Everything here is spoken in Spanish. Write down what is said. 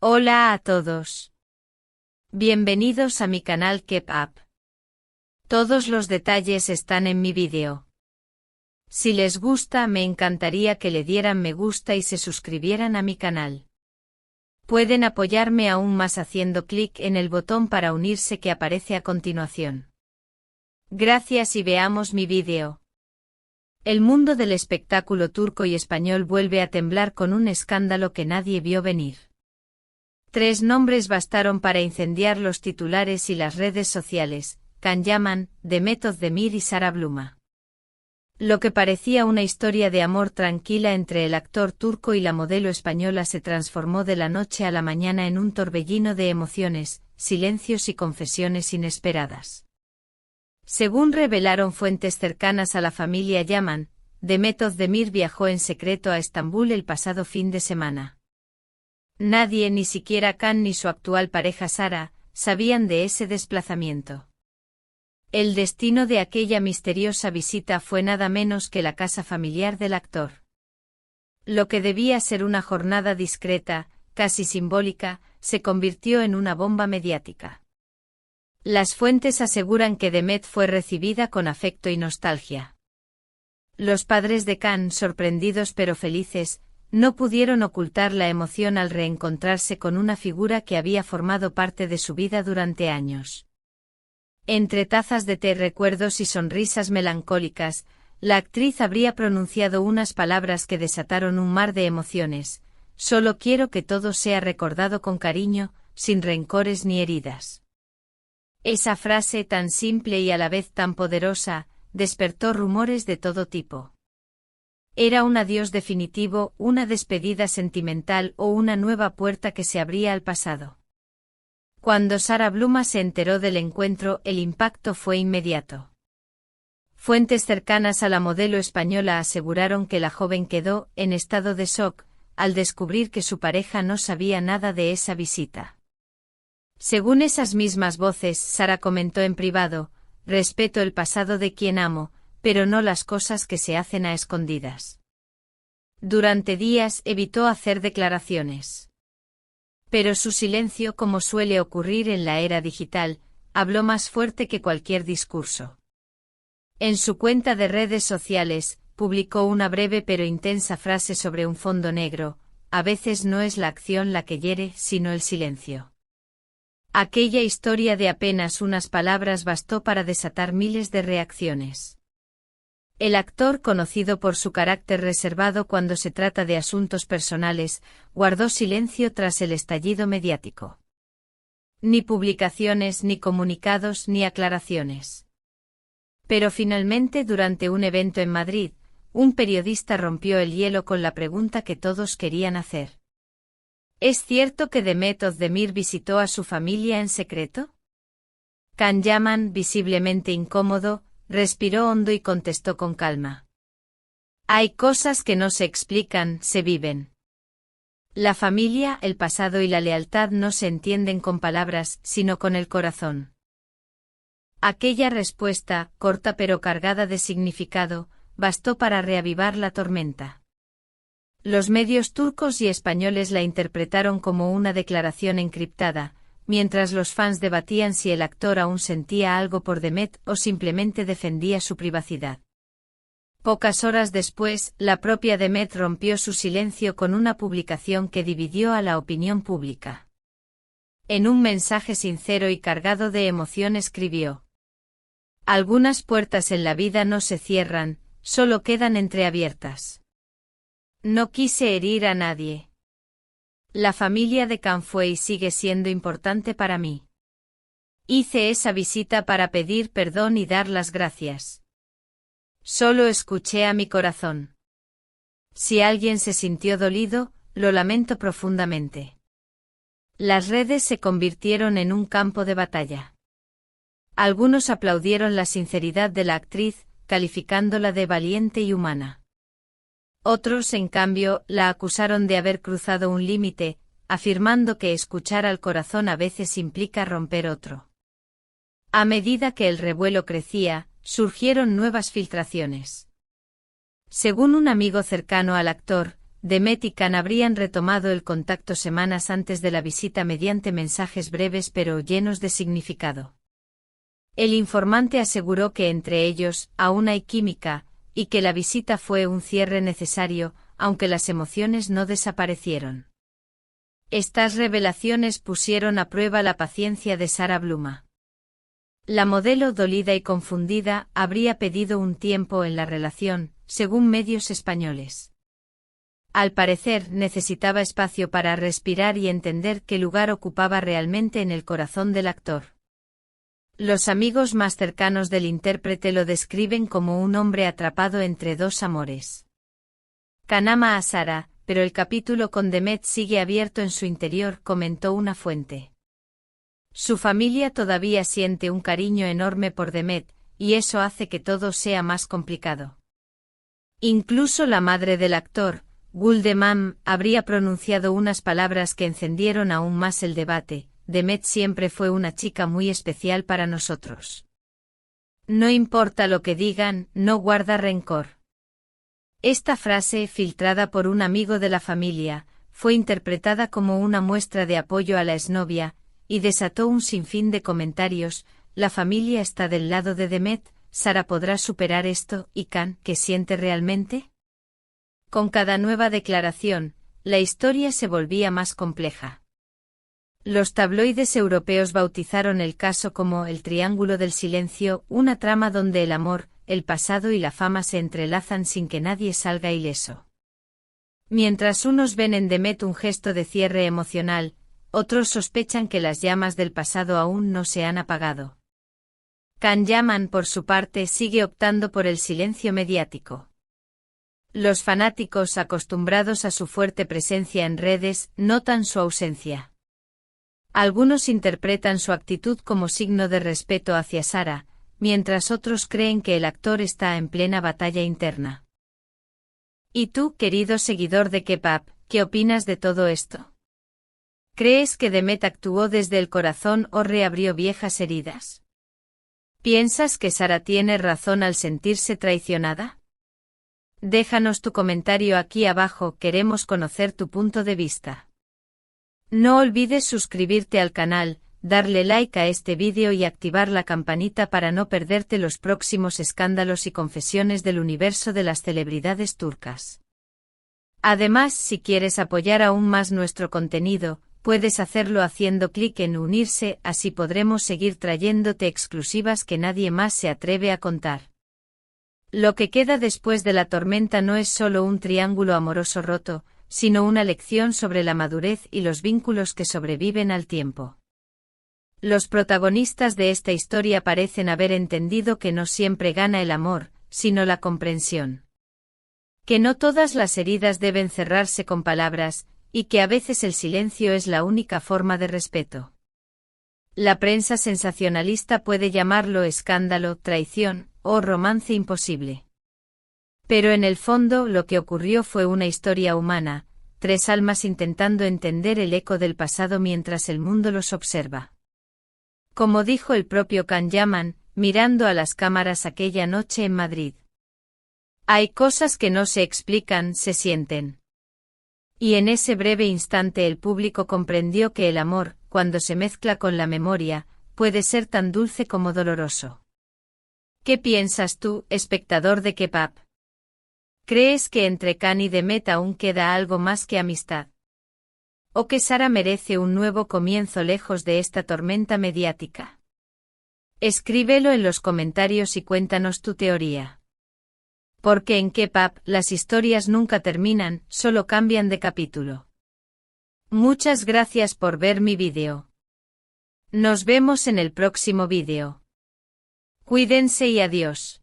Hola a todos. Bienvenidos a mi canal Keep Up. Todos los detalles están en mi vídeo. Si les gusta, me encantaría que le dieran me gusta y se suscribieran a mi canal. Pueden apoyarme aún más haciendo clic en el botón para unirse que aparece a continuación. Gracias y veamos mi vídeo. El mundo del espectáculo turco y español vuelve a temblar con un escándalo que nadie vio venir. 3 nombres bastaron para incendiar los titulares y las redes sociales: Can Yaman, Demet Özdemir y Sara Bluma. Lo que parecía una historia de amor tranquila entre el actor turco y la modelo española se transformó de la noche a la mañana en un torbellino de emociones, silencios y confesiones inesperadas. Según revelaron fuentes cercanas a la familia Yaman, Demet Özdemir viajó en secreto a Estambul el pasado fin de semana. Nadie, ni siquiera Can ni su actual pareja Sara, sabían de ese desplazamiento. El destino de aquella misteriosa visita fue nada menos que la casa familiar del actor. Lo que debía ser una jornada discreta, casi simbólica, se convirtió en una bomba mediática. Las fuentes aseguran que Demet fue recibida con afecto y nostalgia. Los padres de Can, sorprendidos pero felices, no pudieron ocultar la emoción al reencontrarse con una figura que había formado parte de su vida durante años. Entre tazas de té, recuerdos y sonrisas melancólicas, la actriz habría pronunciado unas palabras que desataron un mar de emociones: solo quiero que todo sea recordado con cariño, sin rencores ni heridas. Esa frase tan simple y a la vez tan poderosa, despertó rumores de todo tipo. Era un adiós definitivo, una despedida sentimental o una nueva puerta que se abría al pasado. Cuando Sara Bluma se enteró del encuentro, el impacto fue inmediato. Fuentes cercanas a la modelo española aseguraron que la joven quedó en estado de shock al descubrir que su pareja no sabía nada de esa visita. Según esas mismas voces, Sara comentó en privado: respeto el pasado de quien amo, pero no las cosas que se hacen a escondidas. Durante días evitó hacer declaraciones. Pero su silencio, como suele ocurrir en la era digital, habló más fuerte que cualquier discurso. En su cuenta de redes sociales, publicó una breve pero intensa frase sobre un fondo negro: a veces no es la acción la que hiere, sino el silencio. Aquella historia de apenas unas palabras bastó para desatar miles de reacciones. El actor, conocido por su carácter reservado cuando se trata de asuntos personales, guardó silencio tras el estallido mediático. Ni publicaciones, ni comunicados, ni aclaraciones. Pero finalmente, durante un evento en Madrid, un periodista rompió el hielo con la pregunta que todos querían hacer. ¿Es cierto que Demet Özdemir visitó a su familia en secreto? Can Yaman, visiblemente incómodo, respiró hondo y contestó con calma: hay cosas que no se explican, se viven. La familia, el pasado y la lealtad no se entienden con palabras, sino con el corazón. Aquella respuesta, corta pero cargada de significado, bastó para reavivar la tormenta. Los medios turcos y españoles la interpretaron como una declaración encriptada, mientras los fans debatían si el actor aún sentía algo por Demet o simplemente defendía su privacidad. Pocas horas después, la propia Demet rompió su silencio con una publicación que dividió a la opinión pública. En un mensaje sincero y cargado de emoción escribió: algunas puertas en la vida no se cierran, solo quedan entreabiertas. No quise herir a nadie. La familia de Can fue y sigue siendo importante para mí. Hice esa visita para pedir perdón y dar las gracias. Solo escuché a mi corazón. Si alguien se sintió dolido, lo lamento profundamente. Las redes se convirtieron en un campo de batalla. Algunos aplaudieron la sinceridad de la actriz, calificándola de valiente y humana. Otros, en cambio, la acusaron de haber cruzado un límite, afirmando que escuchar al corazón a veces implica romper otro. A medida que el revuelo crecía, surgieron nuevas filtraciones. Según un amigo cercano al actor, Demet y Can habrían retomado el contacto semanas antes de la visita mediante mensajes breves pero llenos de significado. El informante aseguró que entre ellos aún hay química, y que la visita fue un cierre necesario, aunque las emociones no desaparecieron. Estas revelaciones pusieron a prueba la paciencia de Sarah Bluma. La modelo, dolida y confundida, habría pedido un tiempo en la relación, según medios españoles. Al parecer, necesitaba espacio para respirar y entender qué lugar ocupaba realmente en el corazón del actor. Los amigos más cercanos del intérprete lo describen como un hombre atrapado entre dos amores. Can ama a Sarah, pero el capítulo con Demet sigue abierto en su interior, comentó una fuente. Su familia todavía siente un cariño enorme por Demet, y eso hace que todo sea más complicado. Incluso la madre del actor, Gulde Mam, habría pronunciado unas palabras que encendieron aún más el debate: Demet siempre fue una chica muy especial para nosotros. No importa lo que digan, no guarda rencor. Esta frase, filtrada por un amigo de la familia, fue interpretada como una muestra de apoyo a la exnovia, y desató un sinfín de comentarios. La familia está del lado de Demet, Sarah podrá superar esto, y Can, ¿qué siente realmente? Con cada nueva declaración, la historia se volvía más compleja. Los tabloides europeos bautizaron el caso como el Triángulo del Silencio, una trama donde el amor, el pasado y la fama se entrelazan sin que nadie salga ileso. Mientras unos ven en Demet un gesto de cierre emocional, otros sospechan que las llamas del pasado aún no se han apagado. Can Yaman, por su parte, sigue optando por el silencio mediático. Los fanáticos, acostumbrados a su fuerte presencia en redes, notan su ausencia. Algunos interpretan su actitud como signo de respeto hacia Sarah, mientras otros creen que el actor está en plena batalla interna. ¿Y tú, querido seguidor de K-pop, qué opinas de todo esto? ¿Crees que Demet actuó desde el corazón o reabrió viejas heridas? ¿Piensas que Sarah tiene razón al sentirse traicionada? Déjanos tu comentario aquí abajo, queremos conocer tu punto de vista. No olvides suscribirte al canal, darle like a este vídeo y activar la campanita para no perderte los próximos escándalos y confesiones del universo de las celebridades turcas. Además, si quieres apoyar aún más nuestro contenido, puedes hacerlo haciendo clic en unirse, así podremos seguir trayéndote exclusivas que nadie más se atreve a contar. Lo que queda después de la tormenta no es solo un triángulo amoroso roto, sino una lección sobre la madurez y los vínculos que sobreviven al tiempo. Los protagonistas de esta historia parecen haber entendido que no siempre gana el amor, sino la comprensión. Que no todas las heridas deben cerrarse con palabras, y que a veces el silencio es la única forma de respeto. La prensa sensacionalista puede llamarlo escándalo, traición, o romance imposible. Pero en el fondo lo que ocurrió fue una historia humana, tres almas intentando entender el eco del pasado mientras el mundo los observa. Como dijo el propio Can Yaman, mirando a las cámaras aquella noche en Madrid. Hay cosas que no se explican, se sienten. Y en ese breve instante el público comprendió que el amor, cuando se mezcla con la memoria, puede ser tan dulce como doloroso. ¿Qué piensas tú, espectador de K-pop? ¿Crees que entre Can y Demet aún queda algo más que amistad? ¿O que Sarah merece un nuevo comienzo lejos de esta tormenta mediática? Escríbelo en los comentarios y cuéntanos tu teoría. Porque en K-pop las historias nunca terminan, solo cambian de capítulo. Muchas gracias por ver mi vídeo. Nos vemos en el próximo vídeo. Cuídense y adiós.